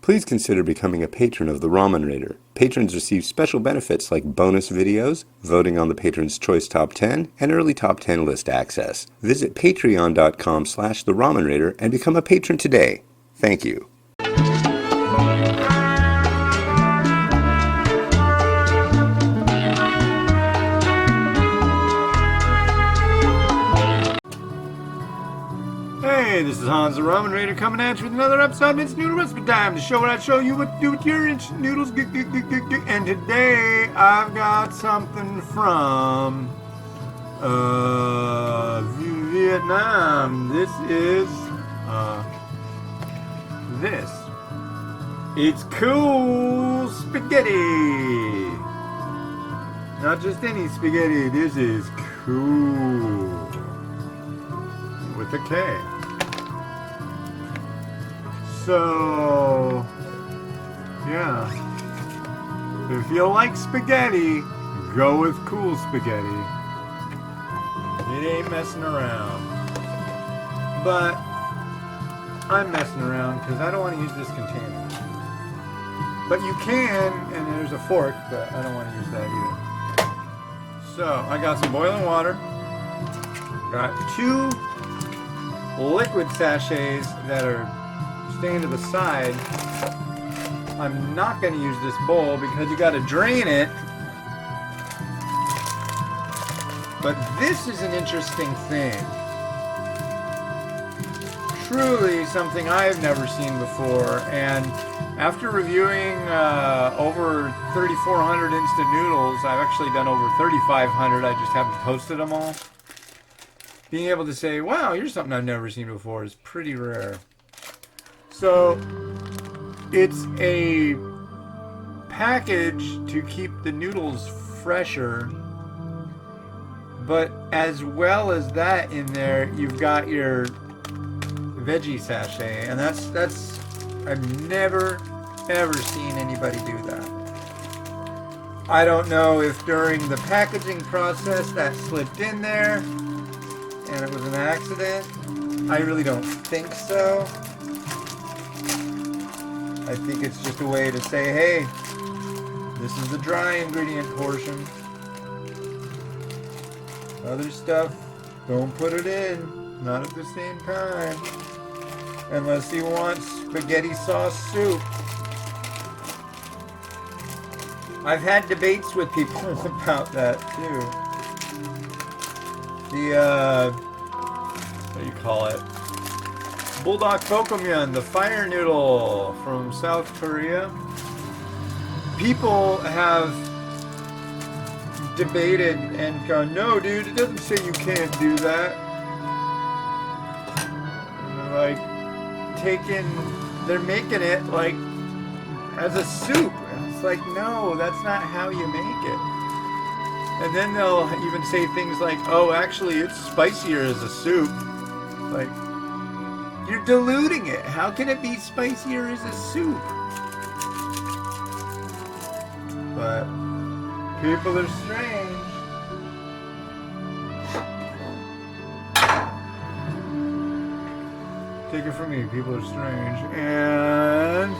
Please consider becoming a patron of the Ramen Raider. Patrons receive special benefits like bonus videos, voting on the Patron's Choice Top 10, and early Top 10 list access. Visit patreon.com/the Ramen Raider and become a patron today. Thank you. Hey, this is Hans the Ramen Raider coming at you with another episode of It's Noodle Recipe Time, the show where I show you what to do with your instant noodles. And today I've got something from Vietnam. This is It's Kool spaghetti. Not just any spaghetti. This is Kool with a K. So, yeah. If you like spaghetti, go with Kool spaghetti. It ain't messing around. But I'm messing around because I don't want to use this container. But you can, and there's a fork, but I don't want to use that either. So, I got some boiling water. Got 2 liquid sachets that are staying to the side. I'm not going to use this bowl because you got to drain it. But this is an interesting thing. Truly something I've never seen before. And after reviewing over 3,400 instant noodles, I've actually done over 3,500. I just haven't posted them all. Being able to say, wow, here's something I've never seen before is pretty rare. So, it's a package to keep the noodles fresher, but as well as that in there, you've got your veggie sachet, and that's I've never ever seen anybody do that. I don't know if during the packaging process that slipped in there and it was an accident. I really don't think so. I think it's just a way to say, hey, this is the dry ingredient portion. Other stuff, don't put it in. Not at the same time. Unless you want spaghetti sauce soup. I've had debates with people about that too. What do you call it? Bulldog Pokemon, the fire noodle from South Korea. People have debated and gone, no dude, it doesn't say you can't do that. And they're making it like as a soup. And it's like, no, that's not how you make it. And then they'll even say things like, oh, actually it's spicier as a soup. Like, you're diluting it. How can it be spicier as a soup? But people are strange. Take it from me, people are strange. And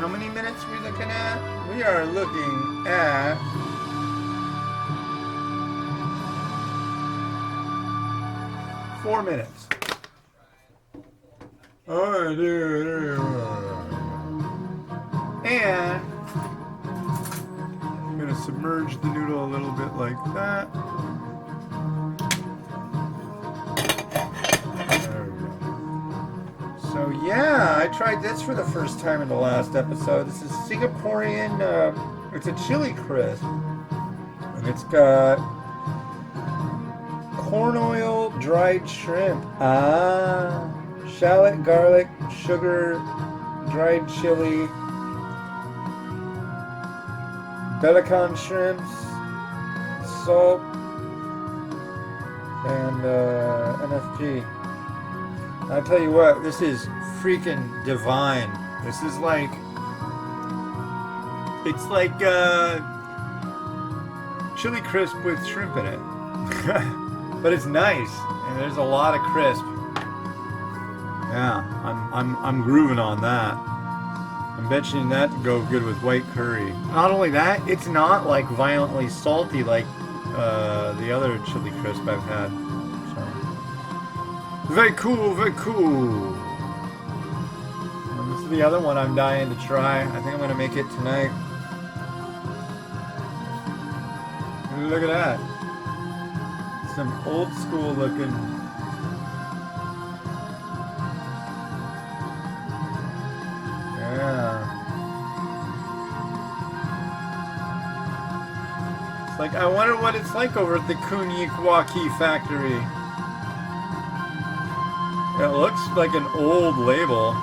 how many minutes are we looking at? We are looking at 4 minutes. Alright, and I'm going to submerge the noodle a little bit like that. There we go. So yeah, I tried this for the first time in the last episode. This is Singaporean, it's a chili crisp. And it's got corn oil, dried shrimp. Shallot, garlic, sugar, dried chili, Belican shrimps, salt, and NFG. I tell you what, this is freaking divine. This is like, it's like chili crisp with shrimp in it. But it's nice, and there's a lot of crisp. Yeah, I'm grooving on that. I'm betting that to go good with white curry. Not only that, it's not like violently salty like the other chili crisp I've had. So very cool, very cool. And this is the other one I'm dying to try. I think I'm gonna make it tonight. Look at that. Some old school looking. Yeah. It's like, I wonder what it's like over at the Kunyikwaki factory. It looks like an old label.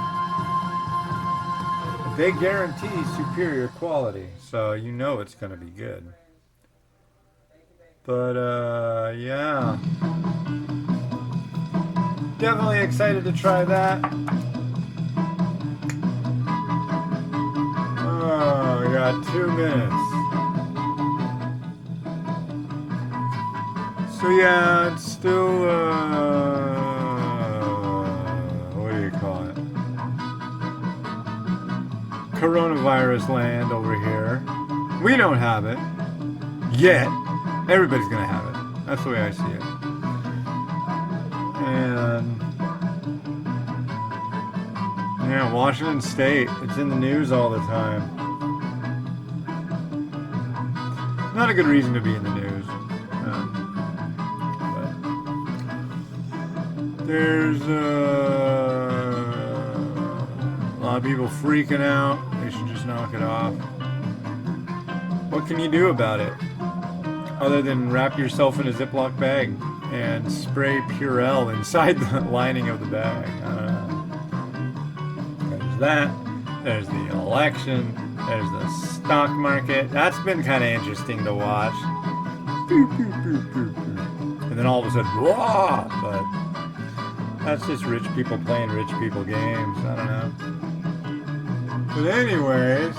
They guarantee superior quality, so you know it's going to be good. But, yeah. Definitely excited to try that. Oh, we got 2 minutes. So yeah, it's still, what do you call it? Coronavirus land over here. We don't have it. Yet. Everybody's gonna have it. That's the way I see it. And yeah, Washington State, it's in the news all the time. Not a good reason to be in the news. But there's a lot of people freaking out. They should just knock it off. What can you do about it? Other than wrap yourself in a Ziploc bag and spray Purell inside the lining of the bag. There's that. There's the election. There's the stock market. That's been kind of interesting to watch. And then all of a sudden, whoa! But that's just rich people playing rich people games. I don't know. But anyways,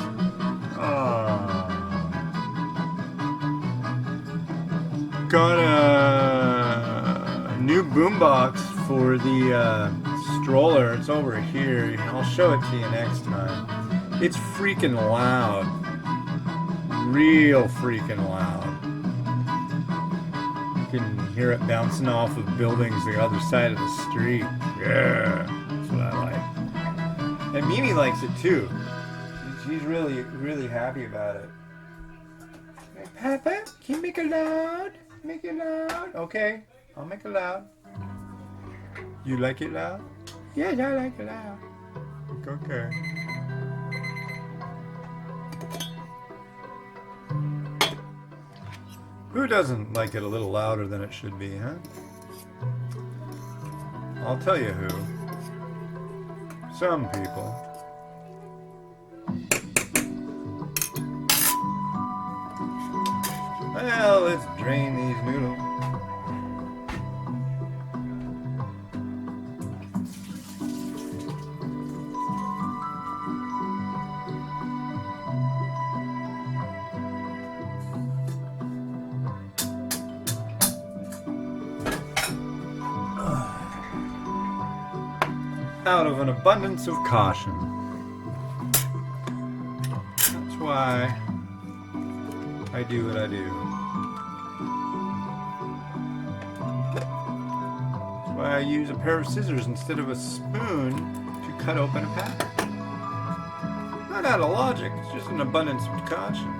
got a new boombox for the stroller. It's over here. I'll show it to you next time. It's freaking loud. Real freaking loud. You can hear it bouncing off of buildings the other side of the street. Yeah, that's what I like. And Mimi likes it too. She's really, really happy about it. Hey, Papa, can you make it loud? Make it loud. Okay, I'll make it loud. You like it loud? Yes, I like it loud. Okay. Who doesn't like it a little louder than it should be, huh? I'll tell you who. Some people. Well, let's drain these noodles. Out of an abundance of caution. That's why I do what I do. That's why I use a pair of scissors instead of a spoon to cut open a package. Not out of logic, it's just an abundance of caution.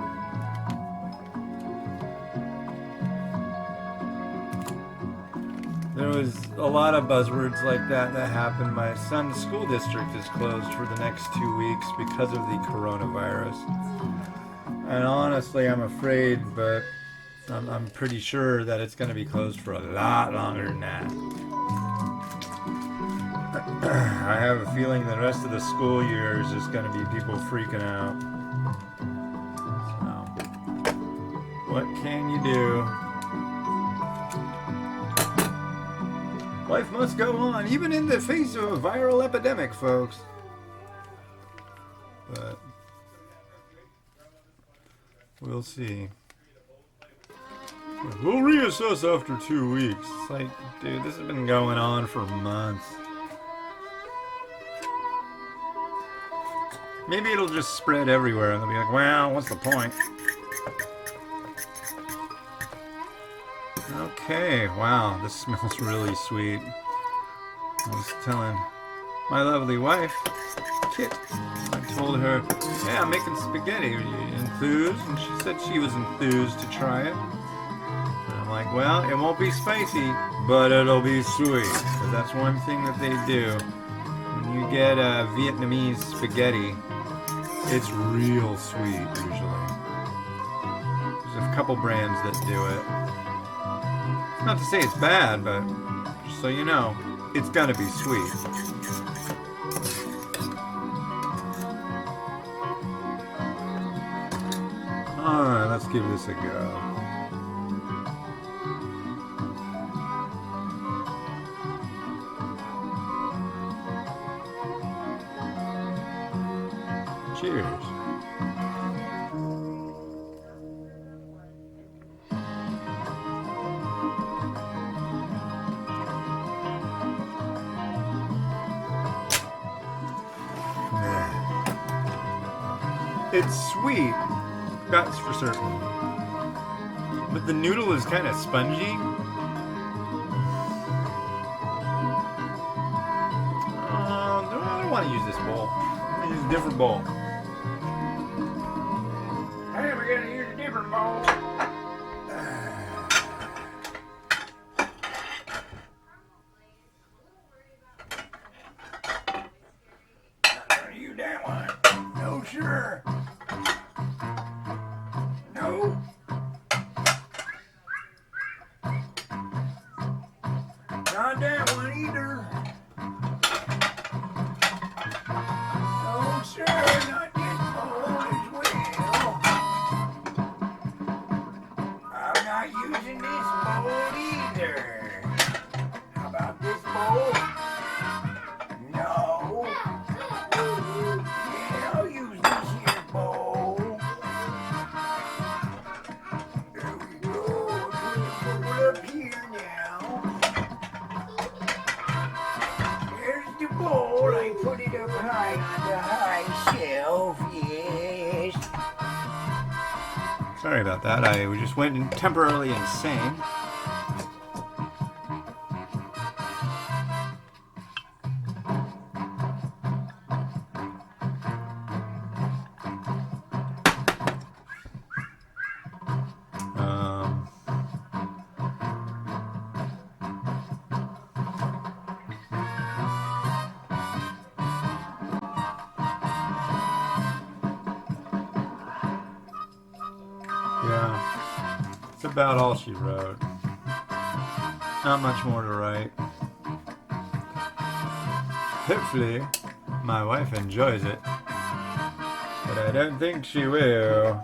There was a lot of buzzwords like that happened. My son's school district is closed for the next 2 weeks because of the coronavirus. And honestly, I'm afraid, but I'm pretty sure that it's going to be closed for a lot longer than that. I have a feeling the rest of the school year is just going to be people freaking out. So, what can you do? Life must go on, even in the face of a viral epidemic, folks. But we'll see. We'll reassess after 2 weeks. It's like, dude, this has been going on for months. Maybe it'll just spread everywhere and they'll be like, well, what's the point? Okay, wow, this smells really sweet. I was telling my lovely wife, Kit, I told her, yeah, I'm making spaghetti. Are you enthused? And she said she was enthused to try it. And I'm like, well, it won't be spicy, but it'll be sweet. So that's one thing that they do. When you get Vietnamese spaghetti, it's real sweet usually. There's a couple brands that do it. Not to say it's bad, but just so you know, it's gonna be sweet. Alright, let's give this a go. Cheers. It's sweet, that's for certain. But the noodle is kind of spongy. I don't want to use this bowl. I'm going to use a different bowl. Hey, we're going to use a different bowl. Not going to use that one. No, sure. No. Not that one either. No, sir, not this bowl as well. I'm not using this bowl either. How about this bowl? No. Yeah, I'll use this here bowl. There we go. Put the bowl up here now. There's the bowl. I put it up high on the high shelf. Yes. Sorry about that. I just went temporarily insane. Yeah, it's about all she wrote. Not much more to write. Hopefully, my wife enjoys it, but I don't think she will.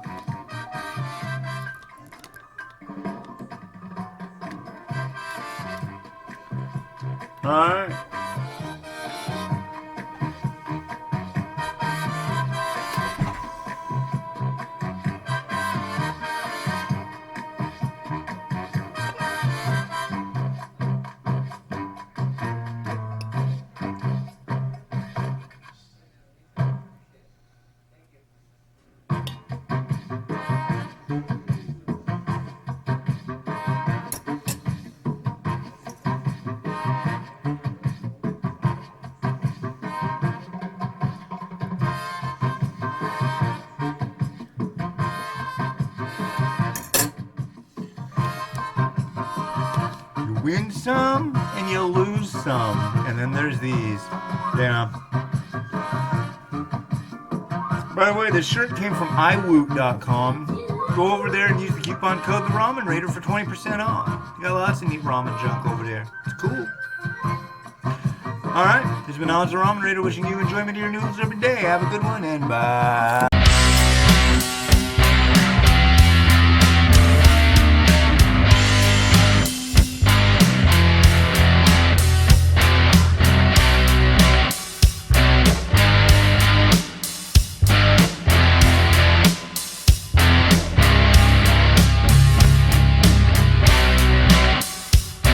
Alright. Win some and you lose some, and then there's these. Yeah. By the way, this shirt came from iwoot.com. Go over there and use the coupon code the Ramen Raider for 20% off. You got lots of neat ramen junk over there. It's cool. Alright, this has been Alex the Ramen Raider wishing you enjoyment of your noodles every day. Have a good one and bye.